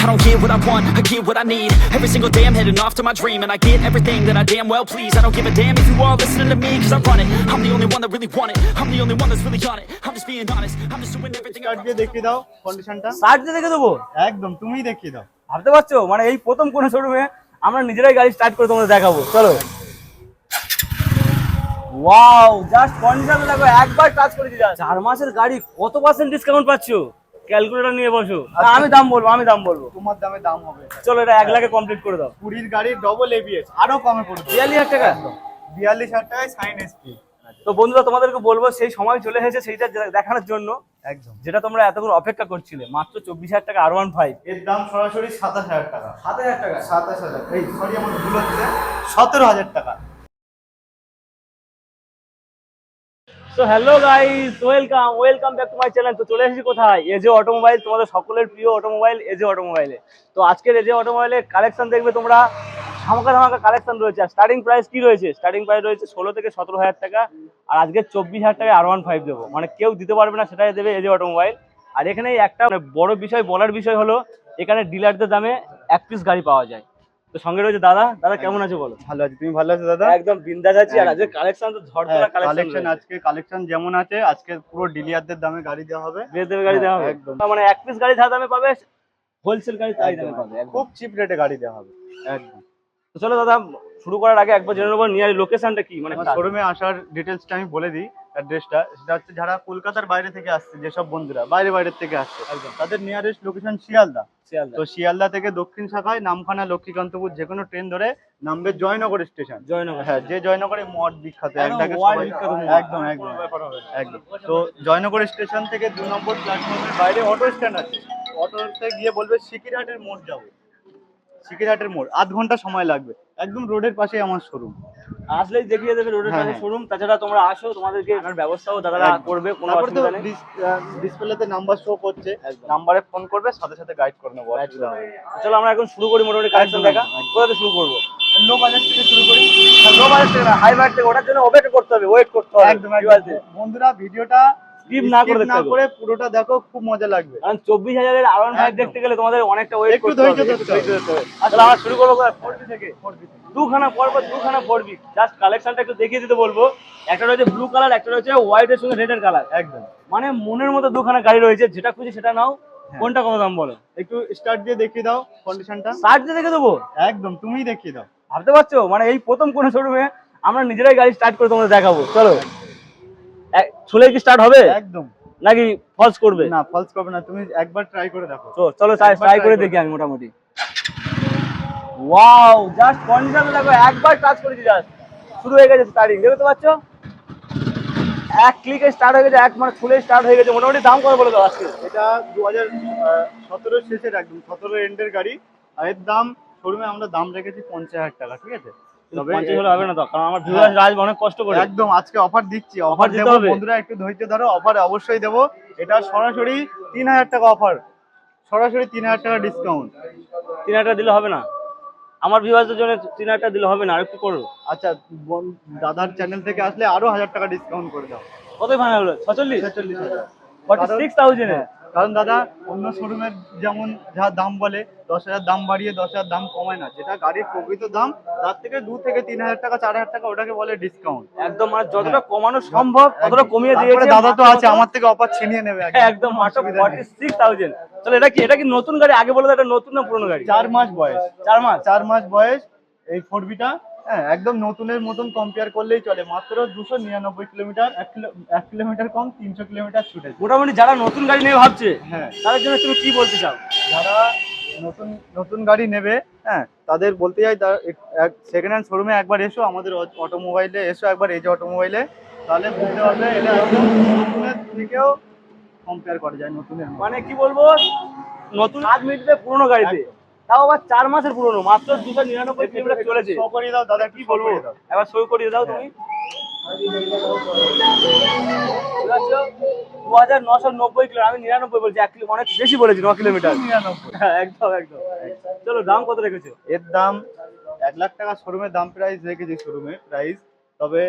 I don't get what I want, I get what I need. Every single day I'm heading off to my dream, and I get everything that I damn well please. I don't give a damn if you all listening to me, cause I run it. I'm the only one that really want it. I'm the only one that's really on it. I'm just being honest. I'm just doing everything I দিয়ে দেখিয়ে দাও কন্ডিশনটা। Start দিয়ে দেখে দেবো? একদম তুমিই দেখিয়ে দাও। ভাবতে পারছো মানে এই প্রথম কোন শোরুমে আমরা নিজেরাই গাড়ি স্টার্ট করে তোমাদের দেখাবো। চলো। ওয়াও, জাস্ট কন্ডিশন দেখো, একবার টাচ করেছি জাস্ট। 4 মাসের গাড়ি, কত % ডিসকাউন্ট পাচ্ছো? ক্যালকুলেটর নিয়ে বসো। আমি দাম বলবো। তোমার দামে দাম হবে। চলো এটা 1 লাখে কমপ্লিট করে দাও। 20 গাড়ি ডবল এবিএস আরো কমে পড়বে। 42,000 টাকা। 42,000 টাকায় সাইন এসপি। তো বন্ধুরা তোমাদেরকে বলবো সেই সময় চলে এসেছে সেইটা দেখানোর জন্য, একদম যেটা তোমরা এতক্ষণ অপেক্ষা করছিলে। মাত্র 24,000 টাকা R15 এর দাম সরাসরি 27,000 টাকা। 27,000 টাকা। 27,000 এই সরি আমার ভুল হচ্ছে 17,000 টাকা। So hello guys, welcome back to my channel. তো চলে এসেছি কোথায়? এজে অটোমোবাইল, তোমাদের সকলের প্রিয় অটোমোবাইল এজে অটোমোবাইলে। তো আজকের এজে অটোমোবাইলে কালেকশন দেখবে তোমরা, ধামাকা কালেকশন রয়েছে। আর স্টার্টিং প্রাইস কি রয়েছে? স্টার্টিং প্রাইস রয়েছে 16 থেকে 17,000 টাকা। আর আজকে 24,000 টাকায় R15 দেবো, মানে কেউ দিতে পারবে না, সেটাই দেবে এজে অটোমোবাইল। আর এখানে একটা বড় বিষয়, বলার বিষয় হলো এখানে ডিলারদের দামে এক পিস গাড়ি পাওয়া যায়। তো সঙ্গে রয়েছে দাদা। কেমন আছো বলো? ভালো আছি, তুমি ভালো আছো দাদা? একদম বিন্দাস আছি। আর আজকে কালেকশন তো ঝড় কালেকশন, আজকে কালেকশন যেমন আছে আজকে পুরো ডিলারদের দামে গাড়ি দেওয়া হবে। গাড়ি দেওয়া হবে একদম, মানে এক পিস গাড়ি যা দামে পাবে, হোলসেল গাড়ি তাই দামে পাবে, খুব চিপ রেটে গাড়ি দেওয়া হবে একদম। তো চলো দাদা, শুরু করার আগে একবার জেনে নেবো নিয়ার লোকেশনটা কি, মানে শোরুমে আসার ডিটেলসটা আমি বলে দিই। অ্যাড্রেসটা সেটা হচ্ছে যারা কলকাতার বাইরে থেকে আসছে, যেসব বন্ধুরা বাইরের থেকে আসছে তাদের নিয়ারেস্ট লোকেশন শিয়ালদা। তো শিয়ালদা থেকে দক্ষিণ শাখায় নামখানা, লক্ষ্মীকান্তপুর যে কোনো ট্রেন ধরে নামবে জয়নগর স্টেশন। হ্যাঁ, যে জয়নগরে মঠ বিখ্যাত, একদম। তো জয়নগর স্টেশন থেকে 2 নম্বর প্ল্যাটফর্মের বাইরে অটো স্ট্যান্ড আছে। অটোতে গিয়ে বলবে সিকিরহাটের মোড় যাবো। সিকিরহাটের মোড় 8 ঘন্টা সময় লাগবে। একদম রোডের পাশে আমার শোরুম, আসলেই দেখিয়ে দেবে রোডের পাশে শোরুম। তাছাড়া তোমরা আসো, তোমাদেরকে এখানে ব্যবস্থাও দাদারা করবে, কোনো অসুবিধা নেই। ডিসপ্লেতে নাম্বার শো করছে, নাম্বারে ফোন করবে, সাথে সাথে গাইড করে নেবো। চলো আমরা এখন শুরু করি মোটামুটি কালেকশন দেখা। কোথা শুরু করবো? লো বাজেট থেকে শুরু করি। লো বাজেট থেকে না, হাই বাজেট থেকে। ওটার জন্য ওয়েট করতে হবে। একদম বন্ধুরা, ভিডিওটা স্কিপ না করে পুরোটা দেখো, খুব মজা লাগবে। কারণ 24,000 এর R15 দেখতে গেলে তোমাদের অনেকটা ওয়েট করতে হবে। তাহলে আমরা শুরু করবো 4B থেকে। দুখানা 4B। জাস্ট কালেকশনটা একটু দেখিয়ে দিতে বলবো। একটা রয়েছে ব্লু কালার, একটা রয়েছে হোয়াইট এর সঙ্গে রেড এর কালার। একদম মানে মনের মতো দুখানা গাড়ি রয়েছে, যেটা খুঁজে সেটা নাও। কোনটা কত দাম বলো? একটু স্টার্ট দিয়ে দেখিয়ে দাও কন্ডিশনটা। স্টার্ট দিয়ে দেখে দেবো? একদম তুমিই দেখিয়ে দাও। ভাবতে পারছো মানে এই প্রথম কোন শোরুমে আমরা নিজেরাই গাড়ি স্টার্ট করে তোমাদের দেখাবো। চলো, ছুলে কি স্টার্ট হবে একদম, নাকি ফলস করবে? না ফলস করবে না, তুমি একবার ট্রাই করে দেখো। চলো ট্রাই করে দেখি আমি মোটামুটি। ওয়াও, জাস্ট কন্ডিশন দেখো, একবার টাচ করেছি জাস্ট, শুরু হয়ে গেছে স্টার্টিং। দেখতে পাচ্ছো এক ক্লিকে স্টার্ট হয়ে গেছে, এক মানে খুলে স্টার্ট হয়ে গেছে। মোটামুটি দাম কত বলে দাও আজকে? এটা 2017 শেষের, একদম 17 এন্ডের গাড়ি। আর এর দাম শোরুমে আমরা দাম রেখেছি 50,000 টাকা, ঠিক আছে? তবে 50 হলে হবে না তো, কারণ আমার ভিউয়ার্স রাজ অনেক কষ্ট করে। একদম আজকে অফার দিচ্ছি, অফার দেবো বন্ধুরা, একটু ধৈর্য ধরো, অফার অবশ্যই দেবো। এটা সরাসরি 3,000 টাকা অফার, সরাসরি 3,000 টাকা ডিসকাউন্ট। 3,000 টাকা দিলে হবে না? আমার ভিউয়ার্সদের জন্য 3,000 টাকা দিলে হবে না, আরেকটু করো। আচ্ছা, দাদার চ্যানেল থেকে আসলে আরো 1,000 টাকা ডিসকাউন্ট করে দাও। কত ফাইনাল হলো? 46,000। 46,000। কারণ দাদা অন্য শোরুমের যেমন যা দাম বলে 10,000 দাম বাড়িয়ে 10,000 দাম কমায় না, যেটা গাড়ির প্রকৃত দাম তার থেকে 2 থেকে 3,000 টাকা 4,000 টাকা ওটাকে বলে ডিসকাউন্ট। একদম, মানে যতটা কমানো সম্ভব ততটা কমিয়ে দিয়েছে। দাদা তো আছে, আমার থেকে অফার ছিনিয়ে নেবে একদম। মাত্র 46,000। চলো, এটা কি নতুন গাড়ি? আগে বলে দাও, এটা নতুন না পুরনো গাড়ি? 4 মাস বয়স। 4 মাস বয়স এই 4Bটা। হ্যাঁ, একদম নতুনের মতন কম্পেয়ার করলেই চলে। মাত্র 299 কিলোমিটার, 1 কিলোমিটার কম, 300 কিলোমিটার ছুটে। মোটামুটি যারা নতুন গাড়ি নেবে ভাবছে, হ্যাঁ, তাদের জন্য তুমি কি বলতে চাও? যারা নতুন গাড়ি নেবে, হ্যাঁ, তাদের বলতে চাই সেকেন্ড হ্যান্ড শোরুমে একবার এসো, আমাদের অটোমোবাইলে এসো একবার, এই যে অটোমোবাইলে, তাহলে বুঝতে পারবে এটা একদম নতুনের থেকেও কম্পেয়ার করা যায় নতুনের। মানে কি বলবো, নতুন হাত মিটবে পুরনো গাড়িতে, তাও আবার 4 মাসের পুরনো, মাত্র 299 কিলোমিটার চলেছে। শো করিয়ে দাও দাদা, কি বলবো, একবার সই করিয়ে দাও তুমি। 2,990 কিলো, আমি 99 বলছি, 1 কিলো অনেক বেশি বলেছি, 9 কিলোমিটার। 99। হ্যাঁ, একদম। চলো, দাম কত রেখেছো? এর দাম 1 লাখ টাকা শোরুমের দাম প্রাইস রেখেছি, শোরুমে প্রাইস। তবে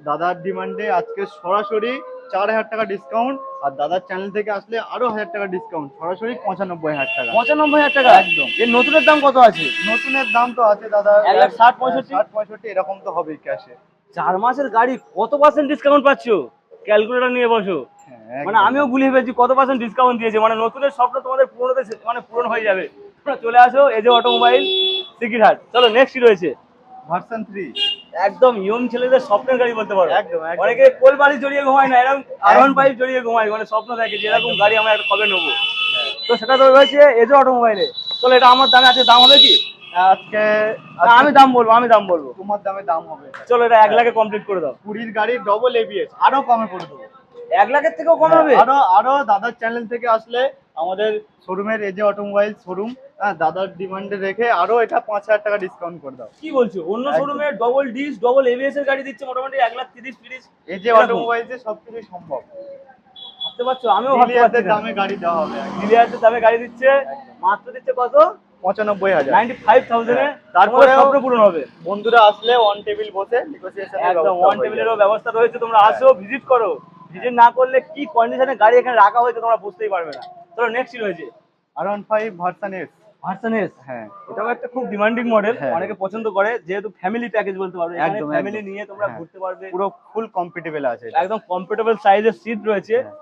দাদার ডিমান্ডে আজকে সরাসরি 4,000 টাকা ডিসকাউন্ট, আর দাদার চ্যানেল থেকে আসলে আরো 1,000 টাকা ডিসকাউন্ট, সরাসরি 95,000 টাকা। 95,000 টাকা একদম। এর নতুনের দাম কত আছে? নতুনের দাম তো আছে দাদা 1,60,65 60-65 এরকম তো হবেই ক্যাশে। 4 মাসের গাড়ি কত পার্সেন্ট ডিসকাউন্ট পাচ্ছ? ক্যালকুলেটর নিয়ে বসো। মানে আমিও গুলিয়ে ফেলছি কত পার্সেন্ট ডিসকাউন্ট দিয়েছে। মানে নতুনের স্বপ্ন তোমাদের পুরোনোতে মানে পূরণ হয়ে যাবে। তোমরা চলে আসো এজে অটোমোবাইল সিকিরহাট। চলো নেক্সট কি রয়েছে? ভার্সন 3 একদম ইয়ং ছেলেদের স্বপ্নের গাড়ি বলতে পারো। একদম, একদম। অনেকে কোল বাড়ি জড়িয়ে ঘুমায় না, এরকম R15 জড়িয়ে ঘুমায়, মানে স্বপ্ন দেখে যে এরকম গাড়ি আমরা একটা কবে নেবো। তো সেটা তো রয়েছে এজে অটোমোবাইলে। চলো এটা আমার দামে আছে, দাম হবে কি? আজকে না, আমি দাম বলবো। তোমার দামে দাম হবে। চলো এটা 1 লাখে কমপ্লিট করে দাও। 20 গাড়ি ডবল এবিএস আরো কমে করে দেবো। 1 লাখের থেকেও কম হবে? আরো দাদার চ্যানেল থেকে আসলে আমাদের শোরুমের এজে অটোমোবাইল শোরুম, দাদার ডিমান্ডে রেখে আরো এটা 5,000 টাকা ডিসকাউন্ট করে দাও। কি বলছো? অন্য একদম। শোরুমে ডবল ডিস ডবল এবিএস এর গাড়ি দিচ্ছে মোটামুটি 1,30,40 এজে অটোমোবাইলসে সবকিছু সম্ভব। ভাবতে পারছো? আমিও ভাবতে পারছি ডিলিয়ারদের না। দামে গাড়ি দেওয়া হবে। ডিলিয়ারদের দামে গাড়ি দিচ্ছে, মাত্র দিচ্ছে কত? 95,000। 95,000 এ। তারপরেও তারপরে স্বপ্ন পূরণ হবে। বন্ধুরা আসলে অন টেবিল বসে নেগোসিয়েশনের একদম ওয়ান টেবিলেরও ব্যবস্থা রয়েছে, তোমরা আসো ভিজিট করো। ভিজিট না করলে কি কন্ডিশনে গাড়ি এখানে রাখা হয়েছে তোমরা বুঝতেই পারবে না। চলো নেক্সট কি রয়েছে? R15 version S. Version S. হ্যাঁ, এটাও একটা খুব ডিমান্ডিং মডেল, হ্যাঁ। অনেকে পছন্দ করে, যেহেতু ফ্যামিলি প্যাকেজ বলতে পারবে। এখানে একদম, ফ্যামিলি একদম। নিয়ে তোমরা হ্যাঁ। ঘুরতে পারবে। পুরো ফুল কম্পিটেবল আছে এটা। একদম কমফোর্টেবল সাইজের সিট রয়েছে। হ্যাঁ।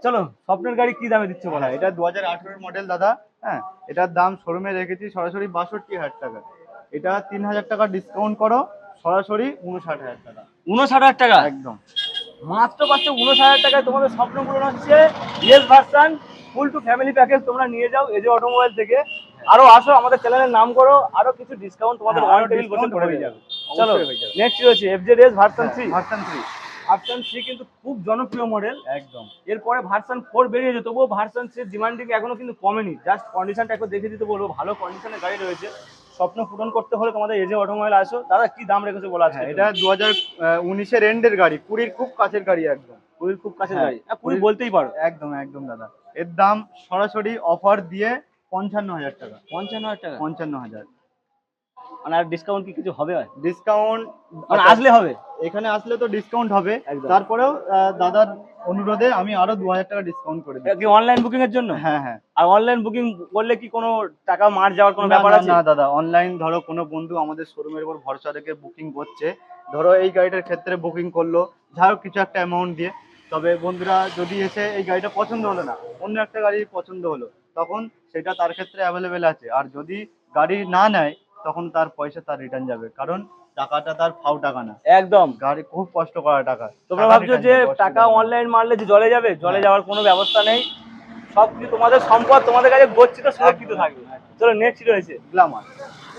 চলো স্বপ্নের গাড়ি কি দামে দিচ্ছ বলো? হ্যাঁ, এটা 2018 মডেল দাদা। হ্যাঁ, এটার দাম শোরুমে রেখেছি সরাসরি 62,000 টাকা। এটা 3,000 টাকা ডিসকাউন্ট করো, সরাসরি 59,000 টাকা। 59,000 টাকা একদম। মাত্র পাচ্ছ। 59,000 টাকায় তোমাদের স্বপ্ন পূরণ হচ্ছে। Yes version full to family package তোমরা নিয়ে যাও এজে অটোমোবাইল থেকে। আরো আসো, আমাদের চ্যানেলের নাম করো, আরো কিছু ডিসকাউন্ট তোমাদের হ্যাঁ, অন আরো টেবিল বসে discount করে হয়ে যাবে। যাবে। চলো অবশ্যই হয়ে যাবে। নেক্সট রয়েছে এফজেড ভার্সন 3। ভার্সন 3 ভার্সন 3 কিন্তু খুব জনপ্রিয় মডেল। একদম। এরপরে ভার্সন 4 বেরিয়েছে, তবুও ভার্সন 3 ডিমান্ডিং এখনো কিন্তু কমেনি। জাস্ট কন্ডিশনটা একটু দেখে দিতে বলবো, ভালো কন্ডিশনের গাড়ি রয়েছে। স্বপ্ন পূরণ করতে হলে তোমাদের এজে অটোমোবাইল আসো। দাদা কি দাম রেখেছে বলা আছে? হ্যাঁ, এটা 2019 এর এন্ডের গাড়ি, 20 খুব কাছের গাড়ি একদম। পুরীর খুব কাছের হ্যাঁ, গাড়ি, পুরী বলতেই পারো। একদম একদম দাদা। এর দাম সরাসরি অফার দিয়ে 55,000 টাকা। 55,000 টাকা 55,000 মানে আর ডিসকাউন্ট কি কিছু হবে? ডিসকাউন্ট মানে আসলে হবে? এখানে আসলে তো ডিসকাউন্ট হবে, একদম। তারপরেও দাদার অনুরোধে আমি আরো 2,000 টাকা ডিসকাউন্ট করে এটা দিই। কি অনলাইন বুকিং এর জন্য? হ্যাঁ, হ্যাঁ। আর অনলাইন বুকিং করলে কি কোনো টাকা মার যাওয়ার কোনো না, ব্যাপার না, আছে? না দাদা, অনলাইন ধরো কোনো বন্ধু আমাদের শোরুমের উপর ভরসা রেখে বুকিং করছে, ধরো এই গাড়িটার ক্ষেত্রে বুকিং করলো, যাই হোক কিছু একটা অ্যামাউন্ট দিয়ে, তবে বন্ধুরা যদি এসে এই গাড়িটা পছন্দ হলো না, অন্য একটা গাড়ি পছন্দ হলো, তখন সেটা তার ক্ষেত্রে অ্যাভেলেবেল আছে। আর যদি গাড়ি না নেয় তখন তার পয়সা তার রিটার্ন যাবে, কারণ টাকাটা তার ফাও টাকা না, একদম। গাড়ি খুব কষ্ট করা টাকা। তোমরা টাকা ভাবছো return যে যাবে, টাকা অসুবিধা নেই। অনলাইন মারলে যে জলে যাবে? জলে হ্যাঁ। যাওয়ার কোনো ব্যবস্থা নেই। সব কিছু তোমাদের সম্পদ তোমাদের কাছে গচ্ছিত সুরক্ষিত থাকবে। চলো নেক্সট রয়েছে গ্ল্যামার।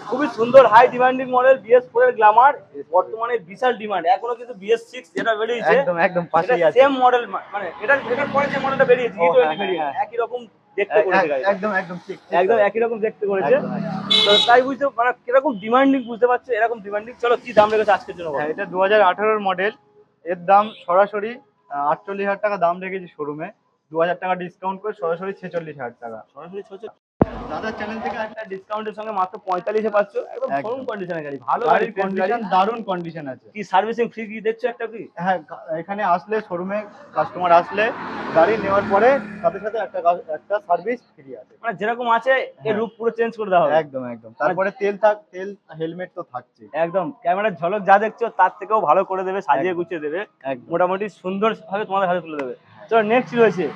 খুবই সুন্দর হাই ডিমান্ডিং মডেল BS4 এর গ্ল্যামার। বর্তমানে বিশাল ডিমান্ড, এখনো কিন্তু BS6 যেটা বেরিয়েছে একদম একদম পাশেই আছে। সেম মডেল, মানে এটার পরে যে মডেলটা বেরিয়েছে ও, E20 হ্যাঁ, বেরিয়েছে, হ্যাঁ। একই রকম দেখতে করেছে গাড়ি। একদম একদম ঠিক ঠিক। একদম একই রকম দেখতে করেছে। একদম, একদম। তো তাই বুঝতে মানে কিরকম ডিমান্ডিং বুঝতে পারছো, এরকম ডিমান্ডিং। চলো কি দাম রেখেছে আজকের জন্য বলো? হ্যাঁ, এটা 2018 মডেল। এর দাম সরাসরি 48,000 টাকা দাম রেখেছি শোরুমে, 2,000 টাকা ডিসকাউন্ট করে সরাসরি 46,000 টাকা। সরাসরি 66 দাদার চ্যানেল থেকে একটা ডিসকাউন্টের সঙ্গে মাত্র 45 এ পাচ্ছ। একদম একদম। শোরুম কন্ডিশনের গাড়ি, ভালো গাড়ির গাড়ি, কন্ডিশন দারুণ কন্ডিশন আছে। কি সার্ভিসিং ফ্রি কি দেখছো একটা কি? হ্যাঁ, এখানে আসলে শোরুমে কাস্টমার আসলে গাড়ি নেওয়ার পরে সাথে সাথে একটা সার্ভিস ফ্রি আছে। মানে যেরকম আছে এর হ্যাঁ। রূপ পুরো চেঞ্জ করে দেওয়া হবে। একদম একদম। তারপরে তেল হেলমেট তো থাকছে। একদম ক্যামেরার ঝলক যা দেখছো তার থেকেও ভালো করে দেবে, সাজিয়ে একদম। গুছিয়ে দেবে, একদম। মোটামুটি সুন্দর ভাবে তোমাদের হাতে তুলে দেবে। চলো নেক্সট রয়েছে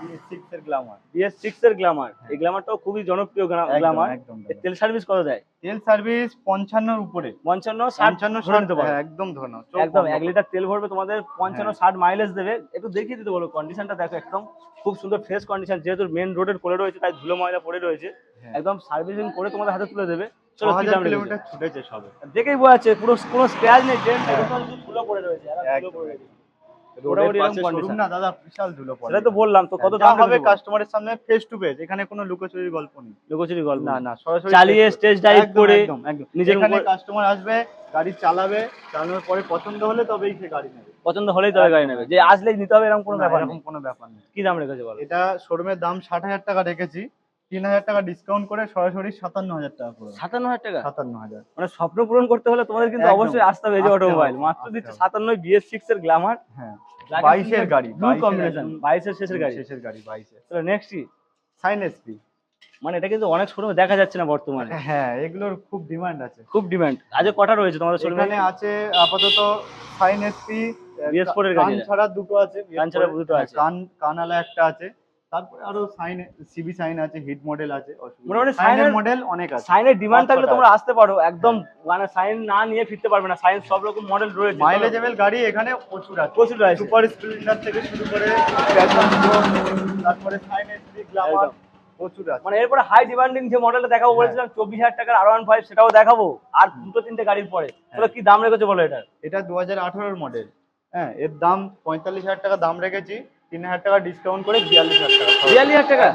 BS6 এর গ্ল্যামার। BS6 এর গ্ল্যামার। এই গ্ল্যামারটাও খুবই জনপ্রিয় গ্ল্যামার। একদম এর তেল সার্ভিস কত দেয়? তেল সার্ভিস 55 এর উপরে। 55 60 ধরে নিতে পারো। হ্যাঁ, একদম ধরে নাও। চোখ একদম বন্ধ 1 করো। লিটার তেল ভরবে তোমাদের 55-60 মাইলেজ দেবে। একটু দেখিয়ে দিতে বলো, কন্ডিশনটা দেখো, একদম খুব সুন্দর ফ্রেশ কন্ডিশন, যেহেতু মেন রোডের কোলে রয়েছে তাই ধুলো ময়লা পড়ে রয়েছে। হ্যাঁ। একদম সার্ভিসিং করে তোমাদের হাতে তুলে দেবে। চলো কি 6,000 দাম রেখেছে? কিলোমিটার ছুটেছে সবে। দেখেই বোঝা যাচ্ছে পুরো কোনো স্ক্র্যাচ নেই, ডেন্ট নেই, কোথাও শুধু ধুলো পড়ে রয়েছে। আর ধুলো একদম। পড়ে রয়েছে। রোডের মোটামুটি এরকম পাশে condition। শোরুম না দাদা, বিশাল ধুলো পড়ে। সেটা তো বললাম তো, কত যা দাম হবে হবে কাস্টমারের সামনে ফেস টু ফেস, এখানে কোনো লুকোচুরির গল্প নেই। লোকচুরি গল্প না না, সরাসরি চালিয়ে face to- স্টেজ ড্রাইভ একদম, করে একদম একদম। নিজের এখানে উপর- কাস্টমার আসবে, গাড়ি চালাবে, চালানোর পরে পছন্দ হলে তবেই সে গাড়ি নেবে। পছন্দ হলেই তবে গাড়ি নেবে, যে আসলেই নিতে হবে এরকম কোনো না, ব্যাপার এরকম নেই। কোনো ব্যাপার নেই। কি দাম রেখেছে বলো? এটা শোরুমের দাম 60,000 টাকা রেখেছি, 3,000 টাকা ডিসকাউন্ট করে সরাসরি 57,000 টাকা পড়বে। 57,000 টাকা? 57,000। মানে স্বপ্ন পূরণ করতে হলে তোমাদের কিন্তু একদম। অবশ্যই আসতে হবে এজে আসতে অটোমোবাইল। হবে, মাত্র আসতে দিচ্ছে হবে। 57 BS6 এর গ্ল্যামার। হ্যাঁ, Black 22 এর গাড়ি, ব্লু 22 এর কম্বিনেশন, একদম 22 এর শেষের গাড়ি। শেষের গাড়ি 22 এর। চলো নেক্সট কি? Sign SP. মানে এটা কিন্তু অনেক শোরুমে দেখা যাচ্ছে না বর্তমানে। হ্যাঁ, এগুলোর খুব ডিমান্ড আছে। খুব ডিমান্ড। আজকে কটা রয়েছে তোমাদের শোরুমে? এখানে আছে আপাতত সাইন এসপি, BS4 এর গাড়ি। কান ছাড়া দুটো আছে, কান ছাড়া দুটো হ্যাঁ, আছে। কানালা একটা আছে। তারপরে আরো সাইন, সিবি সাইন আছে, হিট মডেল আছে, মোটামুটি সাইনের সাইনের মডেল অনেক আছে। সাইনের ডিমান্ড থাকলে 500 তোমরা আসতে পারো একদম, মানে সাইন না নিয়ে ফিরতে পারবে না। সাইন সব রকম মডেল রয়েছে। মাইলেজেবল গাড়ি এখানে প্রচুর আছে, প্রচুর রয়েছে। সুপার স্প্লেন্ডার থেকে শুরু করে প্যাশন প্রো, তারপরে সাইন এসপি, গ্ল্যামার, একদম। প্রচুর আছে। মানে এরপরে হাই ডিমান্ডিং যে মডেলটা দেখাবো বলেছিলাম 24,000 টাকার R15, সেটাও দেখাবো। আর দুটো তিনটে গাড়ির পরে তোমরা কি দাম রেখেছো বলো এটা? এটা 2018 মডেল। হ্যাঁ, এর দাম 45,000 টাকা দাম রেখেছি, 3,000 টাকা ডিসকাউন্ট করে 42,000 টাকা। 42,000 টাকা?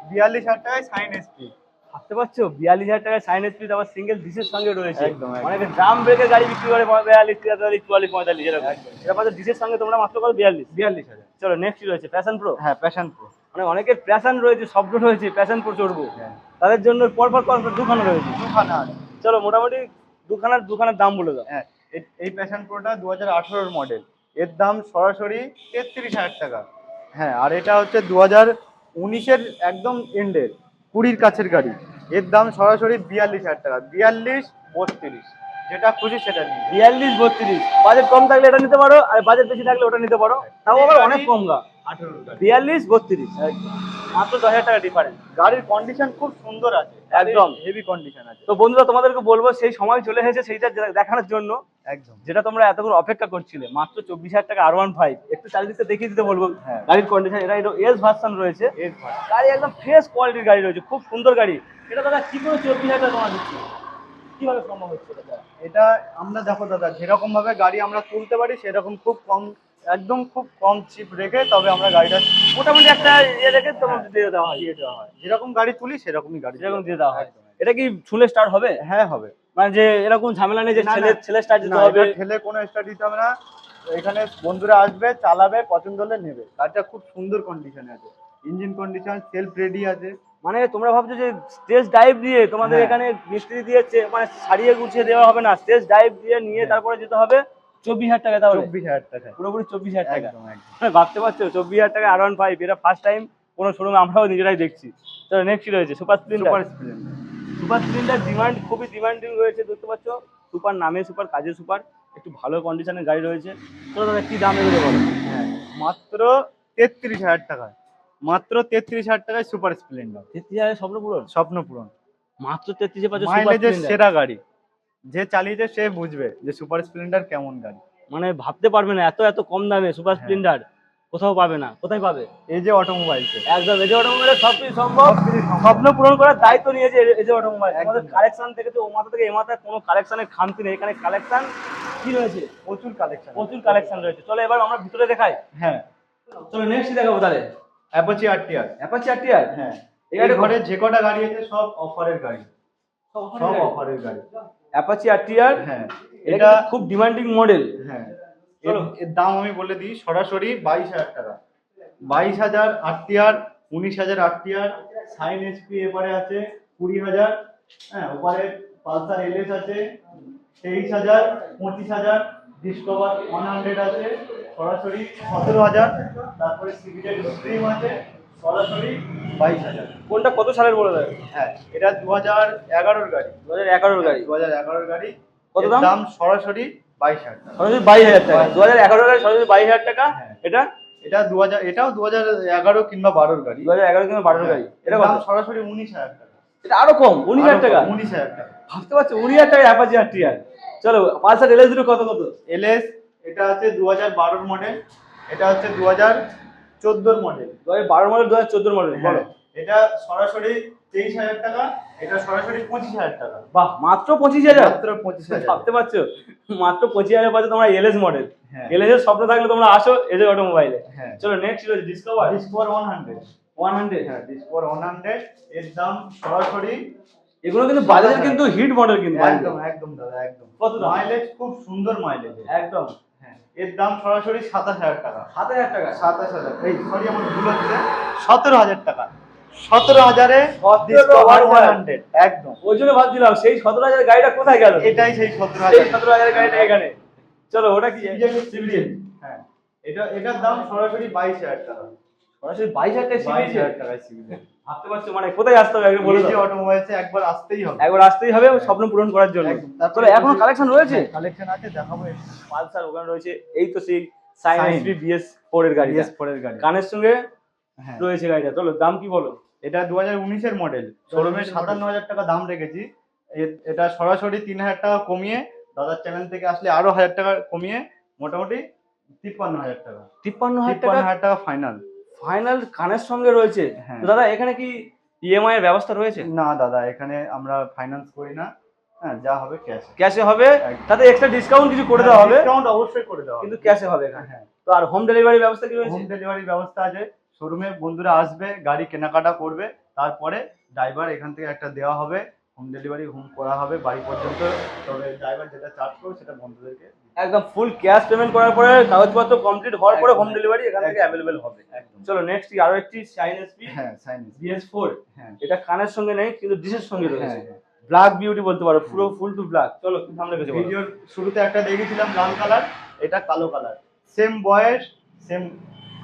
42,000 টাকায় সাইন এসপি। ভাবতে পারছো 42,000 টাকায় সাইন এসপি, আবার সিঙ্গেল ডিসের সঙ্গে রয়েছে। একদম, একদম। অনেকে ড্রাম ব্রেকের গাড়ি বিক্রি করে 42, 43, 44, 45 এরকম। একদম। এটা পাচ্ছ ডিসের সঙ্গে তোমরা মাত্র কত 42। 42,000। চলো নেক্সট রয়েছে প্যাশন প্রো। হ্যাঁ, প্যাশন প্রো। মানে অনেকের প্যাশন রয়েছে, শব্দ রয়েছে, প্যাশন প্রো চড়বো, হ্যাঁ, তাদের জন্য পরপর দুখানা রয়েছে। দুখানা আছে। চলো মোটামুটি দুখানার দাম বলে দাও। হ্যাঁ, এই প্যাশন প্রোটা 2018 মডেল, এর দাম সরাসরি 33,000 টাকা। হ্যাঁ, আর এটা হচ্ছে 2019-এর একদম এন্ডের 20-র কাছের গাড়ি, এর দাম সরাসরি 42,000 টাকা। 42, 32 যেটা খুশি সেটা নিয়ে। 42, 32 বাজেট কম থাকলে এটা নিতে পারো, আর বাজেট বেশি থাকলে ওটা নিতে পারো, তাও আবার অনেক কম গা। 42, 32 মাত্র 10,000 টাকা ডিফারেন্স। গাড়ির কন্ডিশন খুব সুন্দর আছে, একদম হেভি কন্ডিশন আছে। তো বন্ধুরা তোমাদেরকে বলবো সেই সময় চলে এসেছে সেইটা দেখানোর জন্য, একদম। যেটা তোমরা এতক্ষণ অপেক্ষা করছিলে। মাত্র 24,000 টাকা R15, একটু চারিদিকটা দেখিয়ে দিতে বলবো। হ্যাঁ। গাড়ির কন্ডিশন, এটা এস ভার্সন রয়েছে, এর ভাড়া। গাড়ি একদম ফ্রেশ কোয়ালিটির গাড়ি রয়েছে, খুব সুন্দর গাড়ি। এটা দাদা কি করে 24,000 টাকা তোমার দিচ্ছি, কিভাবে সম্ভব হচ্ছে এটা? এটা আমরা দেখো দাদা, যেরকম ভাবে গাড়ি আমরা তুলতে পারি সেরকম খুব কম, একদম খুব কম চিপ রেখে তবে আমরা গাড়িটা মোটামুটি একটা ইয়ে রেখে তোমার দিয়ে দেওয়া হয়। দিয়ে দেওয়া হয়। যেরকম গাড়ি তুলি সেরকমই গাড়ি যেরকম দিয়ে দেওয়া হয়। একদম। এটা কি ছুলে স্টার্ট হবে? হ্যাঁ, হবে। মানে যে এরকম ঝামেলা নেই যে না, ছেলে স্টার্ট দিতে না, হবে? এটা ঠেলে কোনো স্টার্ট দিতে হবে না। এখানে বন্ধুরা আসবে, চালাবে, পছন্দ হলে নেবে। গাড়িটা খুব সুন্দর কন্ডিশনে আছে, ইঞ্জিন কন্ডিশন, সেলফ রেডি আছে। মানে তোমরা ভাবছো যে স্টেজ ডাইভ দিয়ে তোমাদের হ্যাঁ। এখানে মিস্ত্রি দিয়ে মানে সারিয়ে গুছিয়ে দেওয়া হবে না, স্টেজ ডাইভ দিয়ে নিয়ে হ্যাঁ। তারপরে যেতে হবে 24,000 টাকা, তাহলে 24,000 টাকা। পুরোপুরি 24,000 টাকা। একদম, একদম। মানে ভাবতে পারছো 24,000 টাকা R15, এটা ফার্স্ট টাইম কোনো শোরুমে আমরাও নিজেরাই দেখছি। তো নেক্সট রয়েছে super Splendor. Super Splendor. Super Splendor demand খুবই ডিমান্ডিং রয়েছে, দেখতে পাচ্ছ। সুপার নামে সুপার, কাজে সুপার, একটু ভালো কন্ডিশনের গাড়ি রয়েছে। তো দাদা কি দাম এগুলো বলো? হ্যাঁ, মাত্র 33,000 টাকা। মাত্র 33,000 টাকায় সুপার স্প্লেন্ডার। 33,000 স্বপ্ন পূরণ? স্বপ্ন পূরণ। মাত্র 33-এ পাচ্ছ সুপার মাইলেজের স্প্লেন্ডার। সেরা গাড়ি, যে চালিয়েছে সে বুঝবে যে সুপার স্প্লেন্ডার কেমন গাড়ি। মানে ভাবতে পারবে না এত কম দামে সুপার হ্যাঁ। স্প্লেন্ডার কোথাও পাবে না। কোথায় পাবে? এই যে অটোমোবাইলসে। একদম এজে অটোমোবাইলের সবকিছু সম্ভব। স্বপ্ন পূরণ করার দায়িত্ব নিয়েছে এজে অটোমোবাইল। আমাদের কালেকশন থেকে তো ও মাথা থেকে এ মাথায় কোনো কালেকশনের খামতি নেই। এখানে কালেকশন কি রয়েছে? প্রচুর কালেকশন। প্রচুর কালেকশন রয়েছে। চলো এবার আমরা ভিতরে দেখাই। হ্যাঁ, চলো নেক্সট দেখাবো তাহলে। Apache RTR। Apache RTR। হ্যাঁ, এই এই গাড়ি ঘরে যে কটা গাড়ি আছে সব অফারের গাড়ি, সব অফারের গাড়ি। Apache RTR। হ্যাঁ, এটা এটা খুব ডিমান্ডিং মডেল। হ্যাঁ, চলো। এর দাম আমি বলে দিই, সরাসরি 22,000 টাকা। 22,000 RTR, 19,000 RTR, সাইন এসপি এবারে আছে 20,000। হ্যাঁ, ওপারে পালসার LS আছে 23,000, 25,000, ডিসকভার 100 আছে সরাসরি 17,000। তারপরে সিভিটেড স্ট্রিম আছে সরাসরি 22,000। কোনটা কত সালের বলে দেয়? হ্যাঁ, এটা 2011-র গাড়ি। 2011 গাড়ি। 2011-র গাড়ি। কত এর দাম? দাম সরাসরি 22,000 টাকা। সরাসরি 22,000 টাকা। 2011 গাড়ি সরাসরি 22,000 টাকা। হ্যাঁ। এটা এটা 2000, এটাও 2011 কিংবা 12-র গাড়ি। 2011 কিংবা 12 গাড়ি। এটা দাম কত? সরাসরি 19,000 টাকা। এটা আরো কম, 19,000 টাকা। 19,000 টাকা। ভাবতে পারছো 19,000 টাকা অ্যাপাচি RTR। চলো পালসার LS দুটো কত? LS এটা আছে 2012-র মডেল, এটা হচ্ছে 2014-র মডেল। 2012 model, 2014 model. বলো। এটা সরাসরি 23,000 টাকা, এটা সরাসরি 25,000 টাকা। বাহ, মাত্র 25,000। মাত্র 25,000। ভাবতে পারছো মাত্র 25,000 পাচ্ছ তোমরা LS মডেল। হ্যাঁ। LS এর স্বপ্ন থাকলে তোমরা আসো এজে অটোমোবাইলে। হ্যাঁ। চলো নেক্সট রয়েছে ডিসকভার। ডিসকভার 100। 100। হ্যাঁ, ডিসকভার 100 এর দাম সরাসরি, এগুলো কিন্তু বাজাজের কিন্তু হিট মডেল কিন্তু। একদম একদম দাদা, একদম। কত দাম? মাইলেজ খুব সুন্দর মাইলেজ। একদম। হ্যাঁ, এর দাম সরাসরি 27,000 টাকা। 7,000 টাকা। 27,000, এই সরি আমার ভুল হচ্ছে, 17,000 টাকা। 17,000-এ 17,000 একদম। ওই জন্য ভাবছিলাম সেই 17,000 গাড়িটা কোথায় গেল। এটাই সেই এই 17,000। 17,000 গাড়িটা এখানে। চলো ওটা কি সিভিজেন। হ্যাঁ, এটার দাম সরাসরি 22,000 টাকা। সরাসরি 22,000 টাকা 22,000 টাকায় সিভিজেন। ভাবতে পারছো মানে কোথায় আসতে হবে আগে বলে এই যে দাও। অটোমোবাইলসে একবার আসতেই হবে। একবার আসতেই হবে স্বপ্ন পূরণ করার জন্য। একদম। তারপরে চলো এখনো কালেকশন রয়েছে। কালেকশন আছে, দেখাবো। পালসার ওখানে রয়েছে, এই তো সেই সাইন Sign। এসপি BS4 এর গাড়ি, BS4 এর গাড়ি। কানের সঙ্গে হ্যাঁ, রয়েছে গাড়িটা। চলো দাম কি বলো। এটা 2019 এর মডেল। শোরুমে 57,000 টাকা দাম রেখেছি। এটা সরাসরি 3,000 টাকা কমিয়ে, দাদার চ্যানেল থেকে আসলে আরো 1,000 টাকা কমিয়ে মোটামুটি 53,000 টাকা। 53,000 টাকা 53,000 টাকা ফাইনাল। ফাইনাল কানের সঙ্গে রয়েছে। হ্যাঁ। তো দাদা এখানে কি ইএমআই এর ব্যবস্থা রয়েছে? না দাদা, এখানে আমরা ফাইন্যান্স করি না। হ্যাঁ, যা হবে ক্যাশ। ক্যাশে হবে, একদম। তাতে এক্সট্রা ডিসকাউন্ট কিছু করে দেওয়া হবে, ডিসকাউন্ট অবশ্যই করে দেওয়া হবে। কিন্তু ক্যাশে হবে এখানে। হ্যাঁ, তো আর হোম ডেলিভারি ব্যবস্থা কি রয়েছে? হোম ডেলিভারি ব্যবস্থা আছে। শোরুমে বন্ধুরা আসবে, গাড়ি কেনাকাটা করবে, তারপরে ড্রাইভার এখান থেকে একটা দেওয়া হবে, হোম ডেলিভারি হোম করা হবে বাড়ি পর্যন্ত। তবে ড্রাইভার যেটা চার্জ করবে সেটা বন্ধুদেরকে একদম ফুল ক্যাশ পেমেন্ট করার পরে কাগজপত্র কমপ্লিট হওয়ার পরে হোম একদম। ডেলিভারি এখান থেকে একদম। অ্যাভেলেবেল হবে। একদম। চলো নেক্সট আরো একটি শাইন এসপি হ্যাঁ, সাইন। BS4। হ্যাঁ, এটা কানের সঙ্গে নেই কিন্তু ডিশের সঙ্গে রয়েছে। হ্যাঁ। ব্ল্যাক বিউটি বলতে পারো, পুরো ফুল টু ব্ল্যাক। চলো কি সামনে গেছে বলো। ভিডিওর শুরুতে একটা দেখিয়েছিলাম লাল কালার, এটা কালো কালার। সেম বয়স, সেম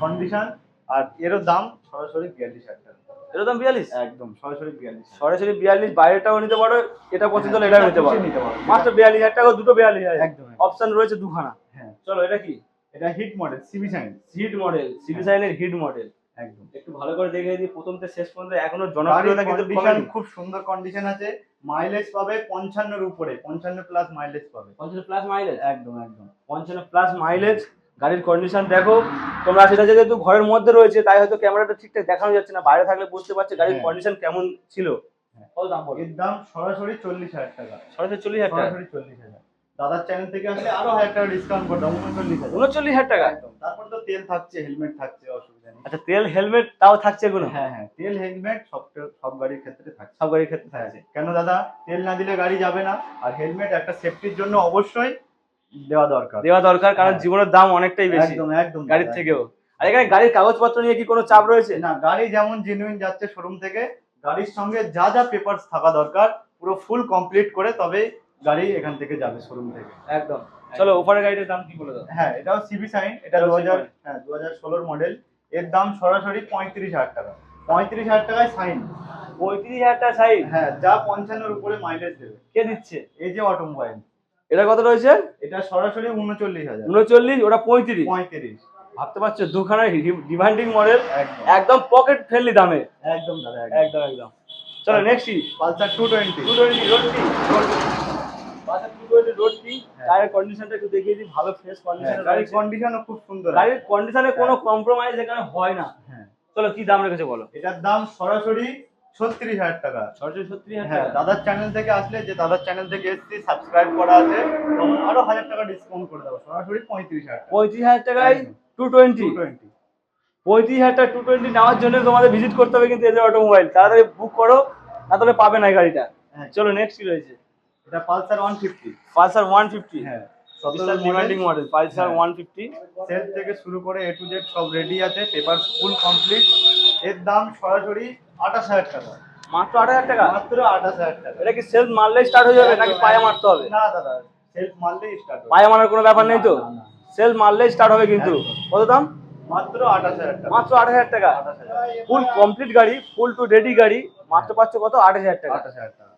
কন্ডিশন, আর এরও দাম সরাসরি 42,000 টাকা। এর দাম 42। একদম সরাসরি 42,000। সরাসরি 42, বাইরেটাও নিতে পারো, এটা পছন্দ হলে হ্যাঁ, এটাও নিতে পারো। নিতে পারো। মাত্র 42,000 টাকা, দুটো 42,000। একদম। অপশন রয়েছে দুখানা। হ্যাঁ, চলো এটা কি? এটা hit model CB sign. Hit model, CB সাইনের হিট মডেল। একদম। একটু ভালো করে দেখে দিই প্রথম থেকে শেষ পর্যন্ত, এখনো গাড়ির জনপ্রিয়তা কিন্তু কন্ডিশন কমেনি। খুব সুন্দর কন্ডিশন আছে। মাইলেজ পাবে 55 এর উপরে, 55 প্লাস মাইলেজ পাবে। 55 প্লাস মাইলেজ। একদম একদম। 55 প্লাস মাইলেজ। গাড়ির কন্ডিশন দেখো তোমরা, সেটা যেহেতু ঘরের মধ্যে রয়েছে তাই হয়তো ক্যামেরাটা ঠিকঠাক দেখানো যাচ্ছে না, বাইরে থাকলে বুঝতে পারছে গাড়ির হ্যাঁ। কন্ডিশন কেমন ছিল। হ্যাঁ। কত দাম বলো? এর দাম সরাসরি 40,000 টাকা। সরাসরি 40,000 টাকা। সরাসরি 40,000। দাদার চ্যানেল থেকে আসলে আরো 1,000 টাকা ডিসকাউন্ট করে দাও, 39,000। 39,000 টাকা। একদম। তারপর তো তেল থাকছে, হেলমেট থাকছে, অসুবিধা নেই। আচ্ছা তেল হেলমেট তাও থাকছে এগুলো? হ্যাঁ হ্যাঁ, তেল হেলমেট সব গাড়ির ক্ষেত্রে থাকছে। সব গাড়ির ক্ষেত্রে হ্যাঁ, থাকছে। কেন দাদা, তেল না দিলে গাড়ি যাবে না, আর হেলমেট একটা সেফটির জন্য অবশ্যই দেওয়া দরকার। দেওয়া দরকার, কারণ হ্যাঁ। জীবনের দাম অনেকটাই বেশি একদম একদম গাড়ির দাদা। থেকেও। আর এখানে গাড়ির কাগজপত্র নিয়ে কি কোনো চাপ রয়েছে? না, গাড়ি যেমন জেনুইন যাচ্ছে শোরুম থেকে, গাড়ির সঙ্গে যা যা পেপারস থাকা দরকার পুরো ফুল কমপ্লিট করে তবে গাড়ি এখান থেকে যাবে শোরুম থেকে। একদম। চলো ওপরের গাড়িটার দাম কি বলে দাও। হ্যাঁ, এটাও সিবি সাইন। এটা এটাও 2000, CB হ্যাঁ 2016 মডেল। এর দাম সরাসরি 35,000 টাকা। 35,000 টাকায় সাইন। 35,000 টাকা সাইজ। হ্যাঁ, যা 55 এর উপরে মাইলেজ দেবে। কে দিচ্ছে? এই যে অটোমোবাইল। এটা কত রয়েছে? এটা সরাসরি 39,000। 39, ওটা 35। 35। ভাবতে পারছো দুখানা ডিমান্ডিং মডেল, একদম একদম পকেট ফ্রেন্ডলি দামে। একদম দাদা, একদম একদম। চলো নেক্সট পালসার 220। 220 রোডটি। বাসা 220 রোডটি। হ্যাঁ। টায়ারের কন্ডিশনটা একটু দেখিয়ে দিই, ভালো ফ্রেশ কন্ডিশনে গাড়ির রয়েছে। কন্ডিশনও খুব সুন্দর। গাড়ির কন্ডিশনে কোনো কম্প্রোমাইজ এখানে হয় না। হ্যাঁ, চলো কি দাম রেখেছে বলো। এটার দাম সরাসরি 36,000 টাকা। সরাসরি 36,000 হ্যাঁ, টাকা। দাদার চ্যানেল থেকে আসলে, যে দাদার চ্যানেল থেকে এসেছি, সাবস্ক্রাইব করা আছে, তখন আরো 1,000 টাকা ডিসকাউন্ট করে দেবো, সরাসরি 35,000 টাকা। 35,000 টাকায় একদম। 220। 220। 35,000 টাকা 220 নেওয়ার জন্য তোমাদের ভিজিট করতে হবে কিন্তু এজে অটোমোবাইল। তাড়াতাড়ি বুক করো, না তাহলে পাবে না এই গাড়িটা। হ্যাঁ, চলো নেক্সট কি রয়েছে। এটা পালসার 150। পালসার 150। হ্যাঁ, 17 17 ডিমান্ডিং মডেল পালসার হ্যাঁ। 150। সেল থেকে শুরু করে A to Z সব রেডি আছে, পেপার ফুল কমপ্লিট। এর দাম সরাসরি 28,000 টাকা। মাত্র 8,000 টাকা। মাত্র 28,000 টাকা। এটা কি সেলফ মারলেই স্টার্ট হয়ে যাবে নাকি পায়ে মারতে হবে? না দাদা, সেলফ মারলেই স্টার্ট হবে। পায়ে মারার কোনো ব্যাপার নেই তো? না, না, না। সেলফ মারলেই স্টার্ট হবে কিন্তু। একদম। কত দাম? মাত্র 28,000 টাকা। মাত্র 8,000 টাকা। 28,000। ফুল কমপ্লিট গাড়ি, ফুল টু রেডি গাড়ি, মাত্র পাচ্ছ কত? 8,000 টাকা। 28,000 টাকা।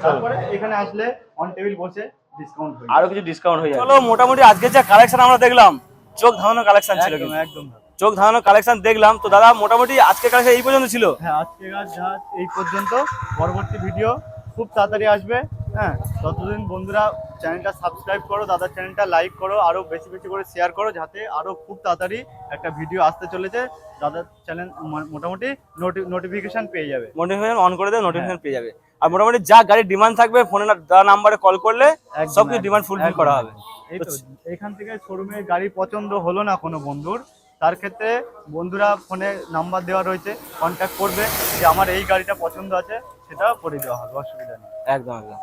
তারপরে এখানে আসলে অন টেবিল বসে ডিসকাউন্ট হয়ে আরো কিছু ডিসকাউন্ট হয়ে যাবে। চলো মোটামুটি আজকে যা কালেকশন আমরা দেখলাম, চোখ ধাঁধানো কালেকশন ছিল একদম কিন্তু। একদম দাদা। চোখ ধাঁধানো কালেকশন দেখলাম তো দাদা, মোটামুটি আজকে কালেকশন এই পর্যন্ত ছিল। হ্যাঁ, আজকে যা এই পর্যন্ত। পরবর্তী ভিডিও খুব তাড়াতাড়ি আসবে। হ্যাঁ, ততদিন বন্ধুরা চ্যানেলটা সাবস্ক্রাইব করো, দাদার চ্যানেলটা লাইক করো, আরো বেশি বেশি করে শেয়ার করো, যাতে আরো খুব তাড়াতাড়ি একটা ভিডিও আসতে চলেছে। দাদার চ্যানেল মোটামুটি নোটিফিকেশন পেয়ে যাবে। নোটিফিকেশন অন করে দেবে, নোটিফিকেশন পেয়ে যাবে। আর মোটামুটি যা গাড়ির ডিমান্ড থাকবে ফোনে দেওয়া নাম্বারে কল করলে একদম, সব কিছু একদম, ডিমান্ড ফুলফিল একদম, করা হবে। এই তো এখান থেকে শোরুমে গাড়ি পছন্দ হলো না কোনো বন্ধুর, তার ক্ষেত্রে বন্ধুরা ফোনে নাম্বার দেওয়া রয়েছে, কন্ট্যাক্ট করবে যে আমার এই গাড়িটা পছন্দ আছে, সেটা করে দেওয়া হবে, অসুবিধা নেই। একদম একদম।